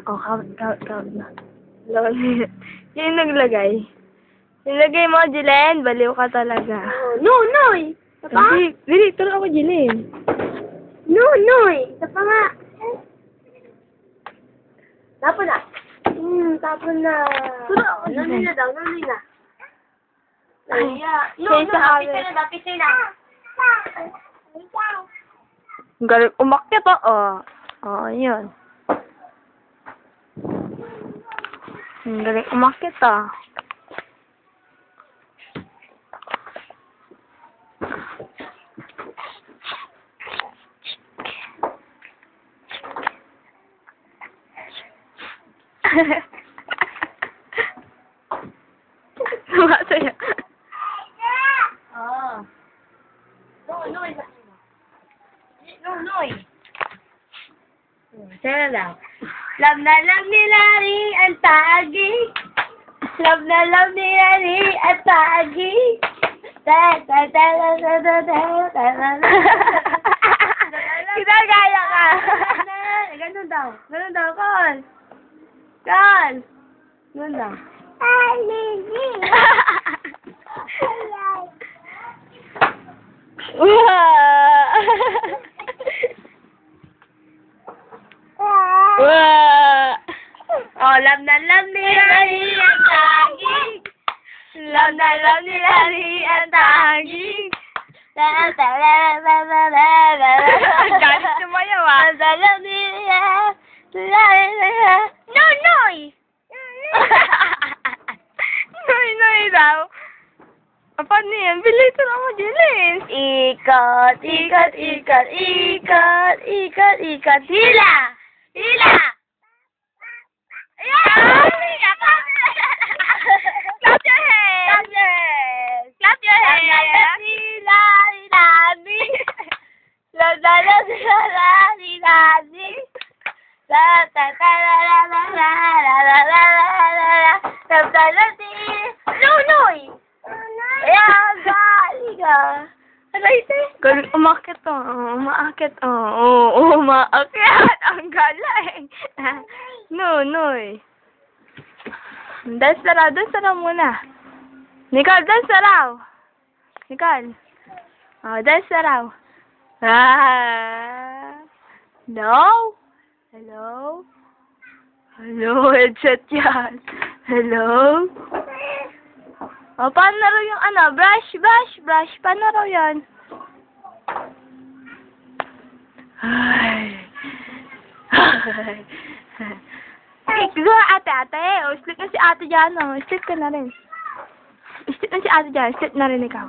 Oh, count na. Yung naglagay. Nilagay mo, Jilen. Baliw ka talaga. No, Noy! Papa? Dili, turo ako, Jilen. No, Noy! Isa pa nga. Tapon na. Tapon na. Turo ako, Nunoy Jilen. na daw, nunoy na. Ay, No, sa dapit na, dapit na. Ang galing umakyat, oh. Oh, yun. Ang galing umakyat, oh. Sumasaya. Oh. Noy. Noy. Sana lang. Love na love ni Larry ang tagi. Love na love ni Larry ang tagi. Kinagaya ka. Ganun daw. Ganun daw, Kon. Kon. Ganun daw. Oh, love na love ni Larry ang tagi. Love na love ni Larry ang tagi. Galit sumayaw, ah. Love na love ni Larry. No, Noy! Noy daw. Paano yan? Bilito na mo, Jilen. Ikot, ikot, ikot, ikot, ikot, ikot. Hila! Hila! Yeah! Clap your hands! Clap your hands! Clap your hands! Hila, hila, ni. La, la, la, la, la, hila, ni. La, ta, ta, la, la, la, la, la, la, la, la, la, la. La, la, la, ni. No, Noy! Ayan, gali ka. Aray, te. Galing umakit, oh. Umaakit, oh. Umaakit. Ang galing. Noy. Dance na raw muna. Nicole, dance na raw. Nicole. Oh, dance na raw. No? Hello? Headset yan. Hello? Oh, paano na raw yung brush. Paano raw yan? Ay. Siguro ate. O, sleep na si ate dyan, o. Sleep ka na rin. Sleep na si ate dyan. Sleep na rin ikaw.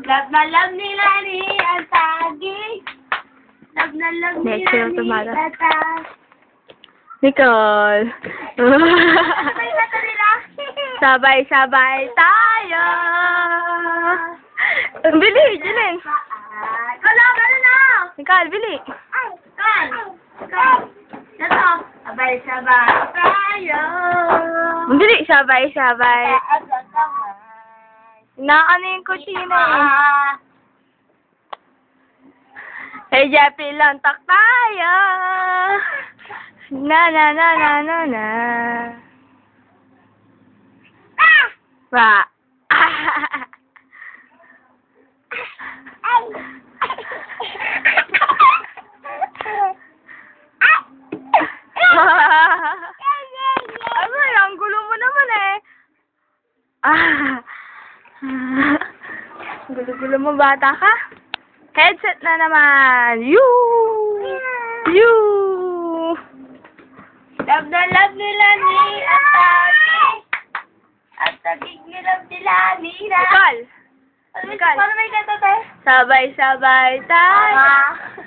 Love na love ni Larry ang tagi. Love na love ni Next, Larry tumara. ang tagi. Nicole. Ano yung kata nila? Sabay-sabay tayo. Bili, Jilen. Ano na? Nicole, bili. Kan. Ito. Sabay-sabay tayo. Bili, sabay-sabay. Naano yung kutsina eh. Hey, Jeffrey, lantak tayo. Na. Ba. Ano, ang gulo mo naman eh. Gulo-gulo mo, bata ka? Headset na naman. Love na love nila ni at tagi. At tagig nila nila nila. Nicole. Paano may kanta tayo? Sabay-sabay tayo.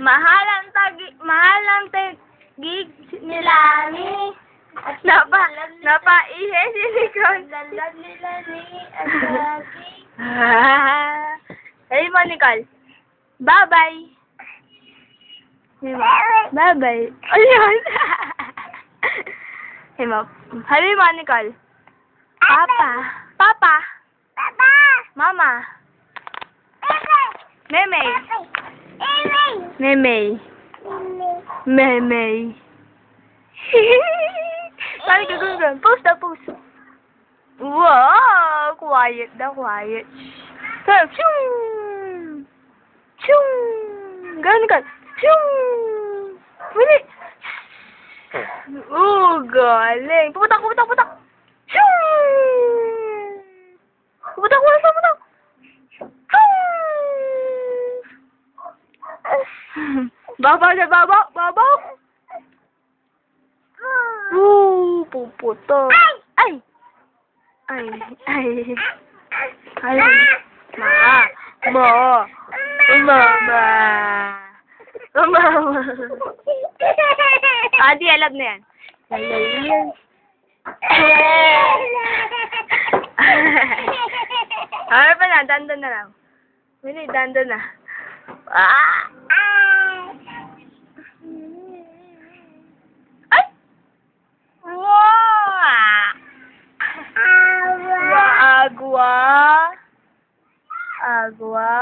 Mahal ang tagig Nila ni. At napaihe si Nicole. love nila ni at tagi. Sabi mo, Nicole. Bye-bye. Bye-bye. Ayun. Hey, mo. Sabi mo, Nicole. Papa. Papa. Papa. Mama. Meme. Meme. Meme. Meme. Sorry, gagawin. Post na, post. Wow! Quiet na, quiet. So, chung! Chung! Ganun ka. Chung! Wili! Oh, galing. Puputak, puputak, puputak! Chung! Puputak, puputak, puputak! Chung! Babaw na babaw! Babaw! Puputak! Ay! Ay! Ay! Ay! Ma! Mama! Mama! Adi, alam na yan. Alam yan. Ano pa na? Dando na lang. Hindi, dando na. Ah! Ay! Wow! Agua. Agua.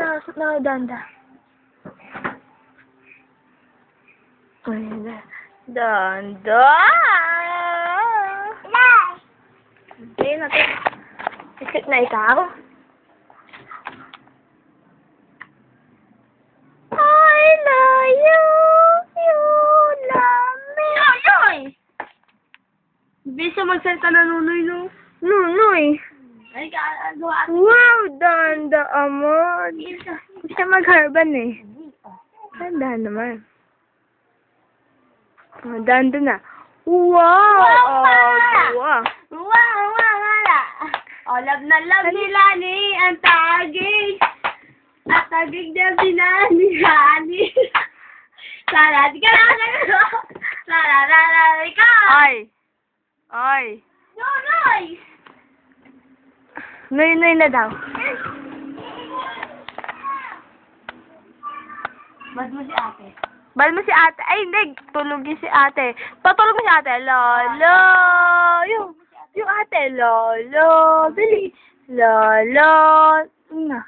Asot na, danda. Danda. Okay, natin. Isit na ikaw. I love you. You love me. Nunoy! Bisa magsalita na Nunoy, no? Nunoy. Ay, gawa. Wow, danda amon. Gusto siya magharban eh. Danda naman. Oh, danda na. Wow! Wow! Wala! O, love na love nila ni ang tagig. At tagig na binani. Sara, di ka na. Sara, ikaw. Ay! Ay! Noy! Noy na daw. Bad mo si ate. Bal mo si ate. Ay, hindi. Tulogin si ate. Patulog mo si ate. Lolo! Yung ate. Lolo! Bili. Lolo! Na.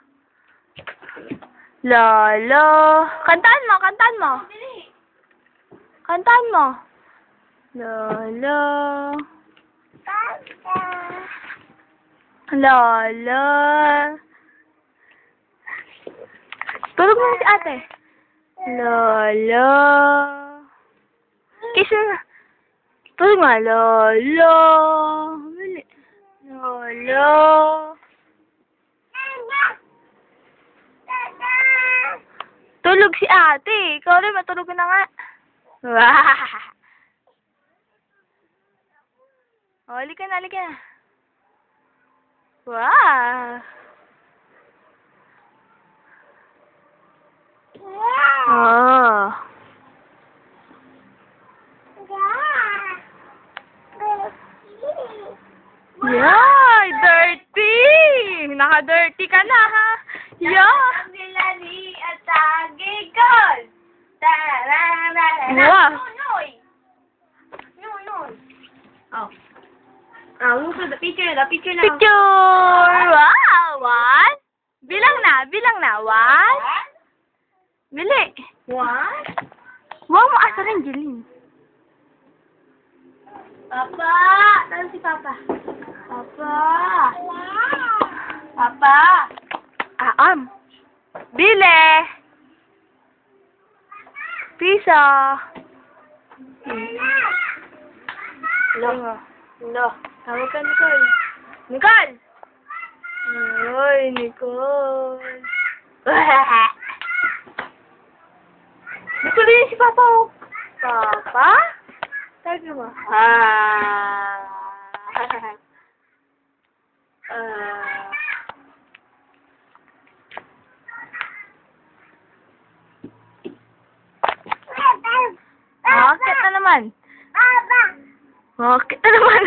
Lolo! Kantaan mo. Kantaan mo. Lolo! Lolo! Tulog mo si ate. Lolo! Kiss na. Tulog nga. Lolo! Bili. Lolo! Tulog si ate. Ikaw rin, matulog ka na nga. Wah! Oh, halika na. Wow! Oh. Yay! Dirty! Naka-dirty ka na, ha? Yeah! Nila ni ang tagig girl. Wow! Noy. Oh. Muso, picture na. Picture! Wow! One? Bilang na. One? Bili. What? Wow, maasa rin, Jeline. Papa! Saan si Papa? Papa! Bili! Piso! No. Tawag ka, Nicole. Nicole! Ay, Nicole. Nicole yun si Papa, oh. Papa? Tawag mo. Bakit na naman? Bakit na naman?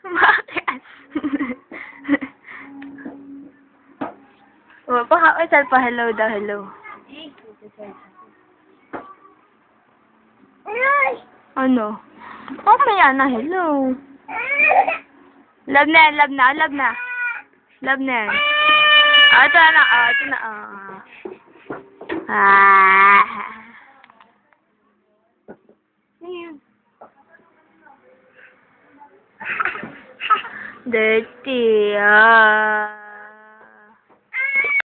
Bakit? Oh, baka, hello daw, hello. Ano? Mamaya na, hello. Love na, love na, love na. Love na. Ah, ito na, ito na, Dirty,